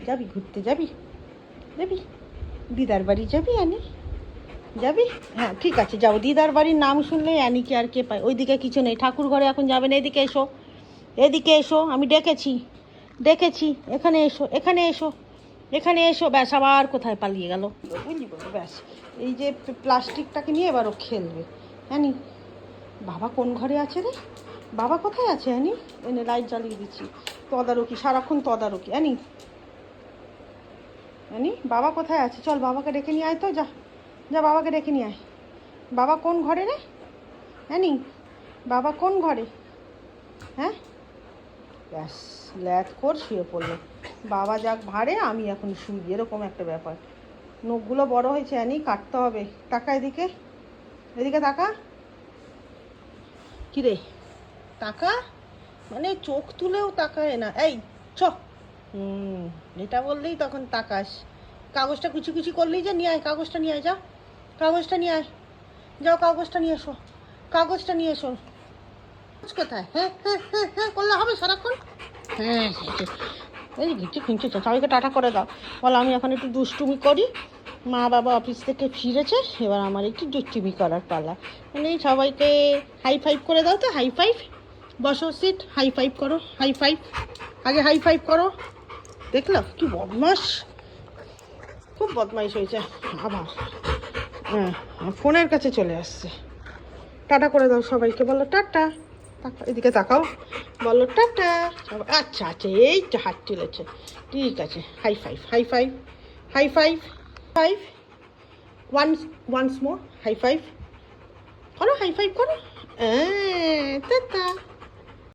যাবি ঘুরতে যাবি? যাবি দিদার বাড়ি যাবি অ্যানি? যাবি? হ্যাঁ ঠিক আছে যাবো। দিদার বাড়ির নাম শুনলেই অ্যানিকে আর কে পায়। ওইদিকে কিছু নেই, ঠাকুর ঘরে এখন যাবেন। এদিকে এসো, এদিকে এসো, আমি ডেকেছি ডেকেছি। এখানে এসো, এখানে এসো, এখানে এসো। ব্যাস আবার কোথায় পালিয়ে গেল বুঝলি? ব্যাস এই যে প্লাস্টিকটাকে নিয়ে এবার ও খেলবে। অ্যানি বাবা কোন ঘরে আছে রে? বাবা কোথায় আছে অ্যানি? এনে লাইট জ্বালিয়ে দিচ্ছি। তদারকি, সারাক্ষণ তদারকি। অ্যানি, অ্যানি বাবা কোথায় আছে? চল বাবাকে ডেকে নিয়ে আয় তো, যা যা বাবাকে ডেকে নিয়ে আয়। বাবা কোন ঘরে রে অ্যানি? বাবা কোন ঘরে? হ্যাঁ ব্যাস ল্যাদ কর শুয়ে পড়লো। বাবা যাক ভাড়ে, আমি এখন শুই, এরকম একটা ব্যাপার। নখগুলো বড় হয়েছে অ্যানি, কাটতে হবে। তাকা এদিকে, এদিকে তাকা। কিরে তাকা, মানে চোখ তুলেও তাকায় না। এই চ, এটা বললেই তখন তাকাস। কাগজটা কুচি কুচি করলেই যে নিয়ে আয়, কাগজটা নিয়ে আয়, যা কাগজটা নিয়ে আয়, যাও কাগজটা নিয়ে এসো, কাগজটা নিয়ে এসো। কোথায়? হ্যাঁ হ্যাঁ হ্যাঁ হ্যাঁ করলে হবে সারাক্ষণ? হ্যাঁ এই ঘিচে খুঁজছে, সবাইকে টাটা করে দাও, বলো আমি এখন একটু দুষ্টুমি করি। মা বাবা অফিস থেকে ফিরেছে, এবার আমার একটু দুষ্টুমি করার পালা। মানে সবাইকে হাই ফাইভ করে দাও তো, হাই ফাইভ। বসো, সিট, হাই ফাইভ করো, হাই ফাইভ, আগে হাই ফাইভ করো। দেখলো কি বদমাস, খুব বদমাইশ হয়েছে আবার। হ্যাঁ ফোনের কাছে চলে আসছে। টাটা করে দাও সবাইকে, বলো টাটা। এদিকে তাকাও, বলো টাটা। আচ্ছা আচ্ছা এই তো হাত তুলেছে, ঠিক আছে। High five, high five, high five, five, once more high five করো, হাই ফাইভ করো। টাটা।